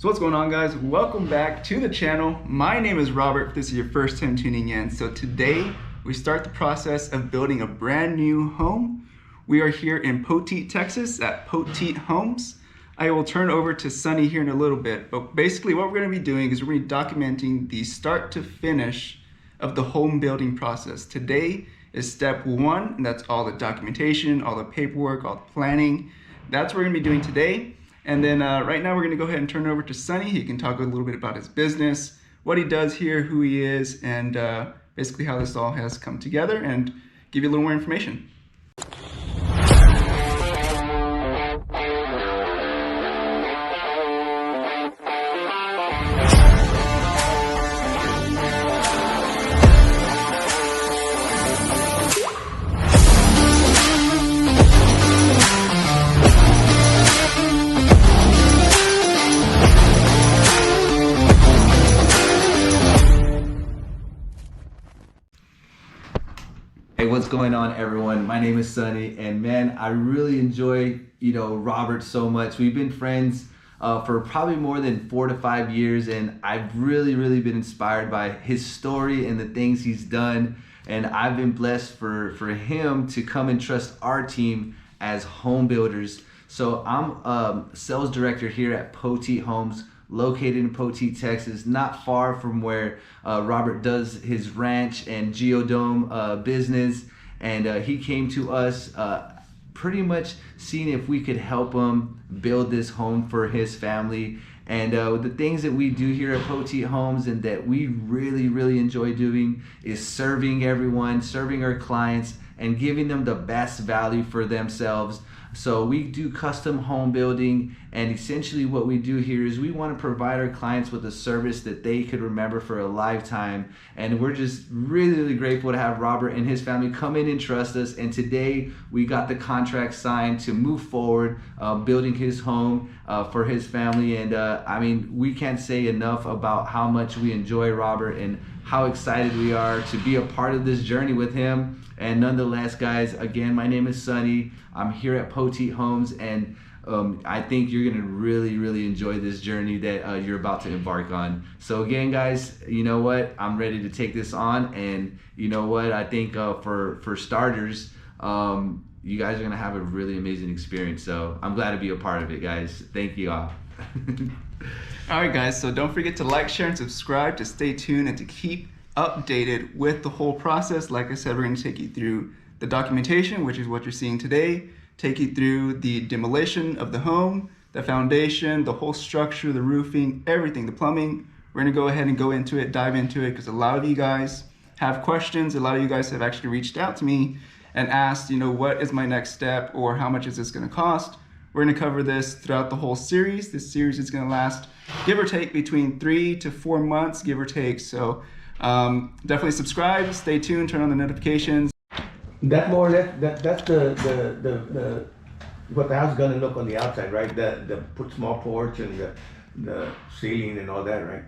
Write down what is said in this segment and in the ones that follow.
So what's going on, guys? Welcome back to the channel. My name is Robert if this is your first time tuning in. So today we start the process of building a brand new home. We are here in Poteet, Texas at Poteet Homes. I will turn over to Sonny here in a little bit, but basically what we're going to be doing is we're going to be documenting the start to finish of the home building process. Today is step one, and that's all the documentation, all the paperwork, all the planning. That's what we're going to be doing today. And then right now we're going to go ahead and turn it over to Sonny. He can talk a little bit about his business, what he does here, who he is, and basically how this all has come together, and give you a little more information. Hey, what's going on, everyone? My name is Sonny, and man, I really enjoy, Robert so much. We've been friends for probably more than 4 to 5 years, and I've really been inspired by his story and the things he's done. And I've been blessed for him to come and trust our team as home builders. So I'm sales director here at Poteet Homes, located in Poteet, Texas, not far from where Robert does his ranch and Geodome business. And he came to us pretty much seeing if we could help him build this home for his family. And the things that we do here at Poteet Homes and that we really enjoy doing is serving everyone, serving our clients, and giving them the best value for themselves. So we do custom home building, and essentially what we do here is we want to provide our clients with a service that they could remember for a lifetime. And we're just really grateful to have Robert and his family come in and trust us. And today we got the contract signed to move forward building his home for his family. And I mean, we can't say enough about how much we enjoy Robert and how excited we are to be a part of this journey with him. And nonetheless, guys, again, my name is Sonny. I'm here at Poteet Homes, and I think you're gonna really enjoy this journey that you're about to embark on. So again, guys, you know what? I'm ready to take this on, and you know what? I think for starters, you guys are gonna have a really amazing experience. So I'm glad to be a part of it, guys. Thank you all. All right, guys, so don't forget to like, share, and subscribe to stay tuned and to keep updated with the whole process. Like I said, we're going to take you through the documentation, which is what you're seeing today, take you through the demolition of the home, the foundation, the whole structure, the roofing, everything, the plumbing. We're going to go ahead and go into it, dive into it, because a lot of you guys have questions. A lot of you guys have actually reached out to me and asked, what is my next step, or how much is this going to cost? We're going to cover this throughout the whole series. This series is going to last, give or take, between 3 to 4 months, give or take. So definitely subscribe, stay tuned, turn on the notifications. That more or less, that's the what the house is gonna look on the outside, right? The put small porch and the ceiling and all that, right?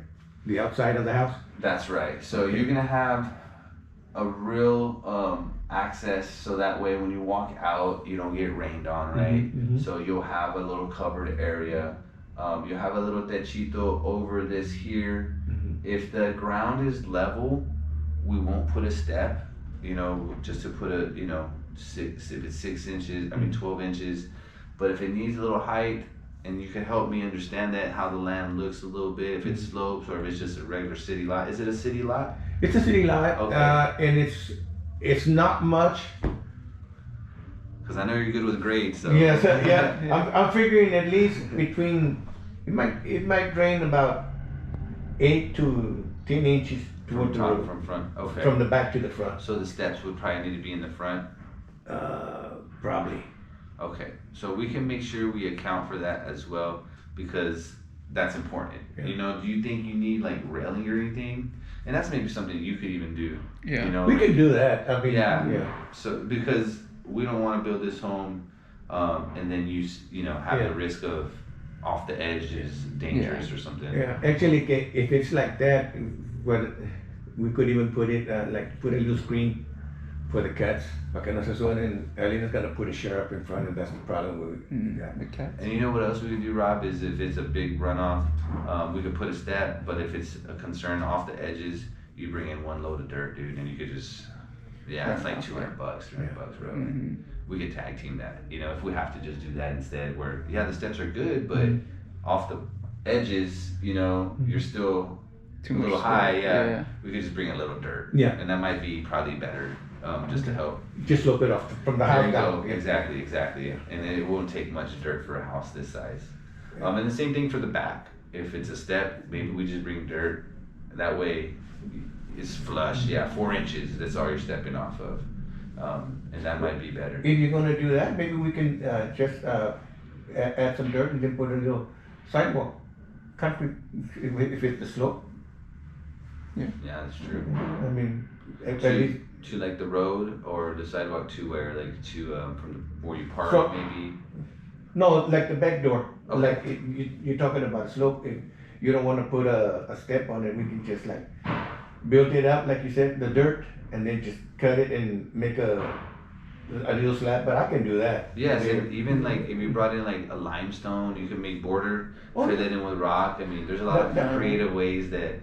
The outside of the house. That's right. So you're gonna have a real access, so that way when you walk out, you don't get rained on, right? Mm-hmm. So you'll have a little covered area. You have a little techito over this here. Mm-hmm. If the ground is level, we won't put a step, just to put a, if it's 6 inches, 12 inches. But if it needs a little height, and you can help me understand that, how the land looks a little bit, if it slopes or if it's just a regular city lot. Is it a city lot? It's a city lot, okay. And it's not much. Because I know you're good with grades, so. Yes, yeah. I'm figuring at least between, it might drain about 8 to 10 inches toward the roof. From front, okay. From the back to the front. So the steps would probably need to be in the front? Probably. Okay, so we can make sure we account for that as well, because that's important. Yeah. Do you think you need like railing or anything? And that's maybe something you could even do. Yeah. We could do that. I mean, yeah. So because we don't want to build this home and then you have the risk of off the edge is dangerous or something. Yeah, actually, if it's like that, well, we could even put it put a little screen for the cats. Pa que no se suenen, Elena's gonna put a chair up in front, and that's the problem we got. The cats. And you know what else we could do, Rob, is if it's a big runoff, we could put a step, but if it's a concern off the edges, you bring in one load of dirt, dude, and you could just, it's like $200, $300, bro. We could tag team that, you know, if we have to just do that instead, where, the steps are good, but off the edges, you know, you're still Too a little much high, dirt, we could just bring a little dirt. Yeah. And that might be probably better, just to help. Just a little bit off from the There house you down. go. Yeah. Exactly. And it won't take much dirt for a house this size. And the same thing for the back. If it's a step, maybe we just bring dirt. That way it's flush. 4 inches, that's all you're stepping off of. And that might be better. If you're gonna do that, maybe we can just add some dirt and then put a little sidewalk, concrete, if it's the slope. Yeah, that's true. I mean, at least. To like the road or the sidewalk to where, like to from where you park, So- maybe. No, like the back door. Okay. Like you're talking about slope. If you don't want to put a step on it, we can just like build it up, like you said, the dirt, and then just cut it and make a little slab. But I can do that. Yes, Yeah. and even like if you brought in like a limestone, you can make border, Oh, fill it in with rock. I mean, there's a lot of That- creative ways that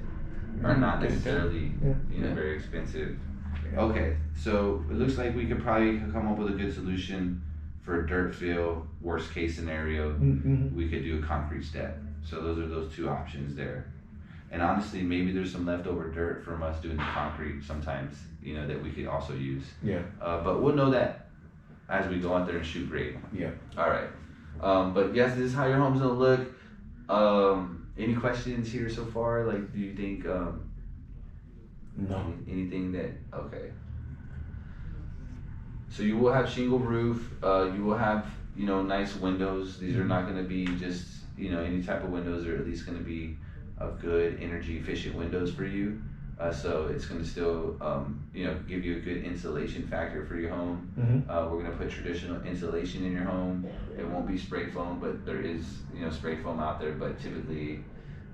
are not necessarily, Yeah. very expensive. Okay, so it looks like we could probably come up with a good solution for a dirt fill. Worst case scenario, Mm-hmm. we could do a concrete step. So those are those two options there. And honestly, maybe there's some leftover dirt from us doing the concrete sometimes, that we could also use. Yeah. But we'll know that as we go out there and shoot grade. Yeah. All right. But yes, this is how your home's gonna look. Any questions here so far? Like, do you think No. anything that okay? So you will have shingle roof. You will have nice windows. These are not gonna be just any type of windows. They're at least gonna be of good energy efficient windows for you. So it's going to still, give you a good insulation factor for your home. Mm-hmm. We're going to put traditional insulation in your home. It won't be spray foam, but there is, spray foam out there, but typically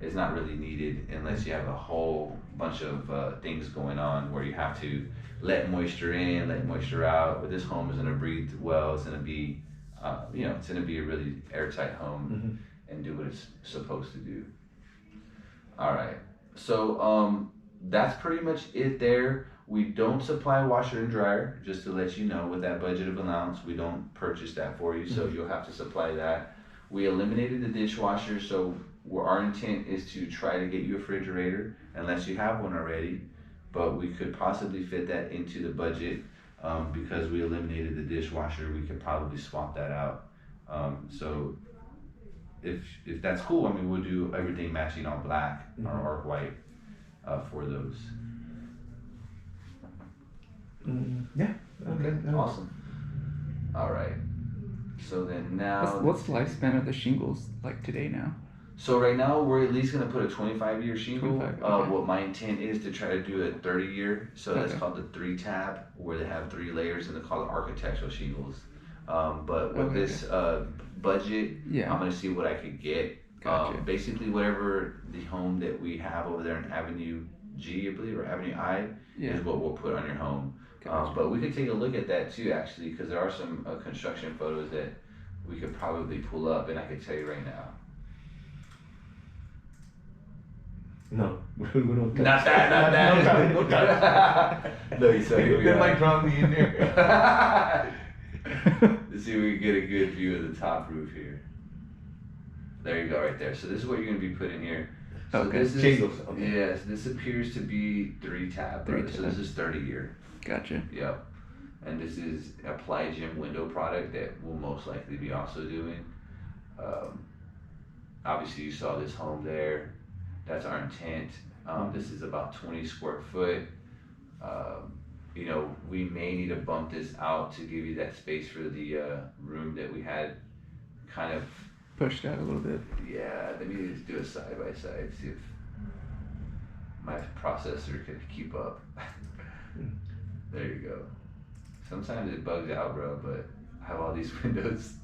it's not really needed unless you have a whole bunch of things going on where you have to let moisture in, let moisture out. But this home is going to breathe well. It's going to be, it's going to be a really airtight home and do what it's supposed to do. All right. So, that's pretty much it there. We don't supply washer and dryer, just to let you know. With that budget of allowance, we don't purchase that for you, so you'll have to supply that. We eliminated the dishwasher, so our intent is to try to get you a refrigerator, unless you have one already, but we could possibly fit that into the budget. Because we eliminated the dishwasher, we could probably swap that out. So if that's cool, we'll do everything matching all black or arc white. For those. Yeah. Okay. Awesome. All right. So then now. What's the lifespan of the shingles like today now? So right now we're at least gonna put a 25-year shingle. 25, okay. What my intent is to try to do a 30-year. So that's Okay. called the 3-tab, where they have 3 layers, and they're called architectural shingles. But with Okay. this budget, Yeah. I'm gonna see what I could get. Gotcha. Basically, whatever the home that we have over there in Avenue G, I believe, or Avenue I, Yeah. is what we'll put on your home. Gotcha. But we could take a look at that too, actually, because there are some construction photos that we could probably pull up, and I could tell you right now. No, we don't. Not that. No touch. No, so here we They go. might draw me in there. Let's see if we can get a good view of the top roof here. There you go, right there. So this is what you're gonna be putting here. So Okay. this is, Shingles, okay. Yes, this appears to be 3-tab, brother. So 3-tab. this is 30-year. Gotcha. Yep. And this is a Ply Gym window product that we'll most likely be also doing. Obviously, you saw this home there. That's our intent. This is about 20 square foot. We may need to bump this out to give you that space for the room that we had kind of. Pushed out a little bit. Yeah, let me just do it side by side, see if my processor can keep up. There you go. Sometimes it bugs out, bro, but I have all these windows.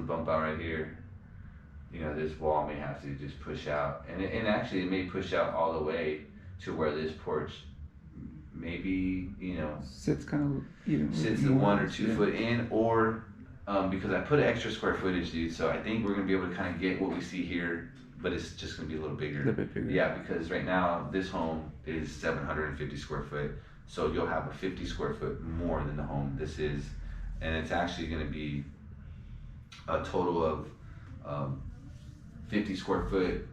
bump out right here, you know, this wall may have to just push out, and actually it may push out all the way to where this porch maybe, you know, Sits kind of, you know, sits the 1 or 2 foot in, or because I put extra square footage, dude, so I think we're gonna be able to kind of get what we see here, but it's just gonna be a little bigger. A little bit bigger. Yeah, because right now this home is 750 square foot, so you'll have a 50 square foot more than the home this is, and it's actually gonna be a total of 50 square foot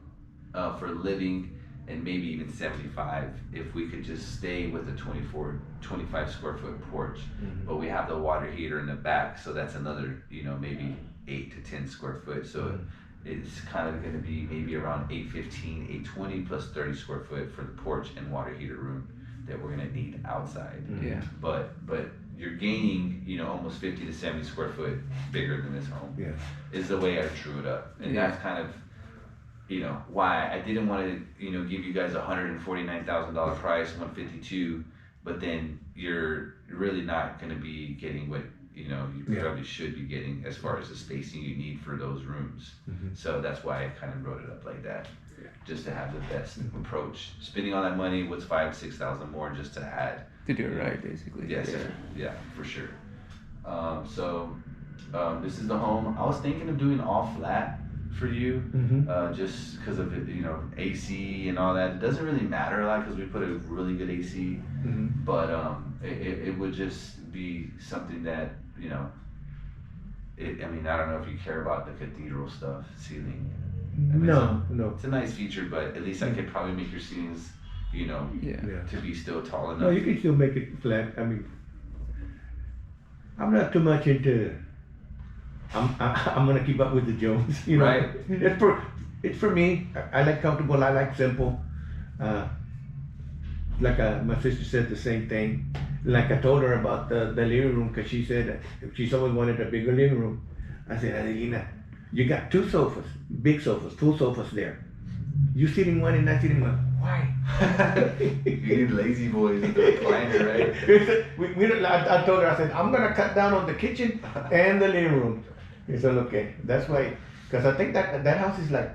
for living, and maybe even 75 if we could just stay with a 25 square foot porch. But we have the water heater in the back, so that's another, you know, maybe 8 to 10 square foot. So it's kind of going to be maybe around 815, 820 plus 30 square foot for the porch and water heater room that we're going to need outside. Yeah. But you're gaining, you know, almost 50 to 70 square foot bigger than this home. Yeah. Is the way I drew it up, and that's kind of, you know, why I didn't want to, you know, give you guys $149,000 price, 152, but then you're really not going to be getting what, you know, you probably should be getting as far as the spacing you need for those rooms. So that's why I kind of wrote it up like that, just to have the best approach. Spending all that money, what's $5,000-6,000 more just to add? To do it right, basically. Yes, yeah, for sure. This is the home. I was thinking of doing all flat for you, just because of it, you know, AC and all that. It doesn't really matter a lot because we put a really good AC, but it would just be something that, you know, I mean, I don't know if you care about the cathedral stuff, ceiling. I mean, No. It's a nice feature, but at least I could probably make your ceilings, you know, to be still tall enough. No, you can still make it flat. I mean, I'm not too much into. I'm gonna keep up with the Jones, you know. Right. It's for me. I like comfortable. I like simple. Like my sister said the same thing. Like I told her about the living room, because she said she's always wanted a bigger living room. I said, Adelina, you got 2 sofas, big sofas, full sofas there. You sitting one and not sitting one. Why? You need lazy boys with the recliner, right? I told her, I said, I'm gonna cut down on the kitchen and the living room. He said, okay, that's why, because I think that house is like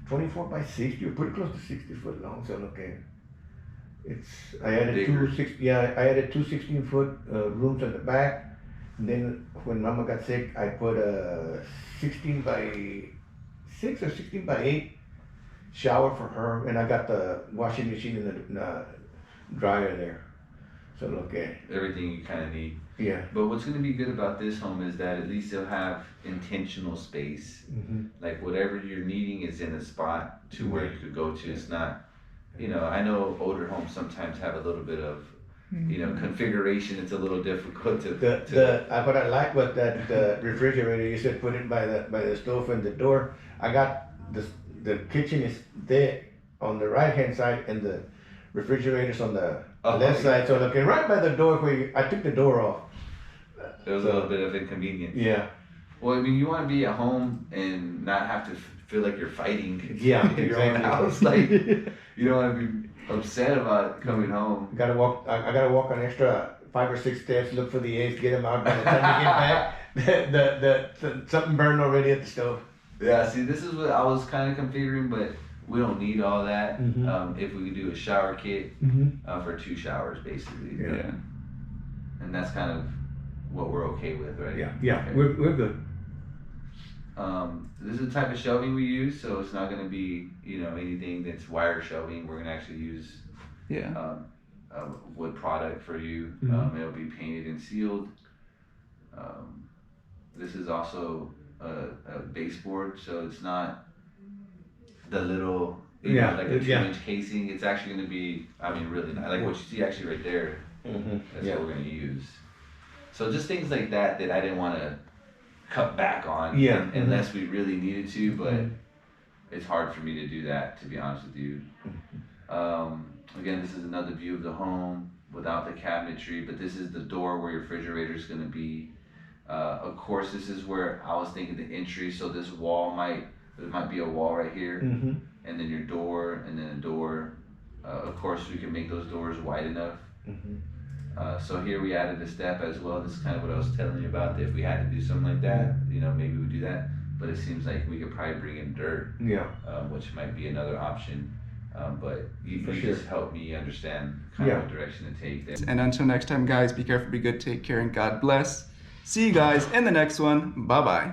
24 by 60, or pretty close to 60 foot long. So okay, I added I added 2 16-foot rooms in the back. And then when Mama got sick, I put a 16 by 6 or 16 by 8 shower for her, and I got the washing machine and the dryer there. So okay. Everything you kind of need. Yeah. But what's going to be good about this home is that at least they'll have intentional space. Like whatever you're needing is in a spot to where you could go to. It's not, you know, I know older homes sometimes have a little bit of, you know, configuration. It's a little difficult to. What I like was that the refrigerator. You said put it by the stove and the door. I got the kitchen is there on the right hand side, and the refrigerator's on the left side. So okay, right by the door where I took the door off. There was a little bit of inconvenience. Yeah. Well, I mean, you want to be at home and not have to feel like you're fighting. Yeah, in your own house. Like, you don't want to be upset about coming home. I gotta walk an extra 5 or 6 steps, look for the eggs, get them out. By the time you get back, the something burned already at the stove. Yeah, see, this is what I was kind of configuring, but we don't need all that. If we could do a shower kit for 2 showers, basically. Yeah. And that's kind of what we're okay with, right? Yeah, okay. we're good. This is the type of shelving we use, so it's not going to be, you know, anything that's wire shelving. We're going to actually use a wood product for you. It'll be painted and sealed. This is also a baseboard, so it's not the little, you know, like a 2-inch casing. It's actually going to be, I mean, really nice. Like what you see actually right there. That's what we're going to use. So just things like that I didn't want to cut back on unless we really needed to, but it's hard for me to do that, to be honest with you. Again, this is another view of the home without the cabinetry, but this is the door where your refrigerator is going to be. Of course, this is where I was thinking the entry, so this wall there might be a wall right here, and then your door, and then a door. Of course, we can make those doors wide enough. So here we added a step as well. This is kind of what I was telling you about. If we had to do something like that, you know, maybe we do that. But it seems like we could probably bring in dirt, Yeah. Which might be another option. But you For just help me understand kind of what direction to take there. And until next time, guys, be careful, be good, take care, and God bless. See you guys in the next one. Bye-bye.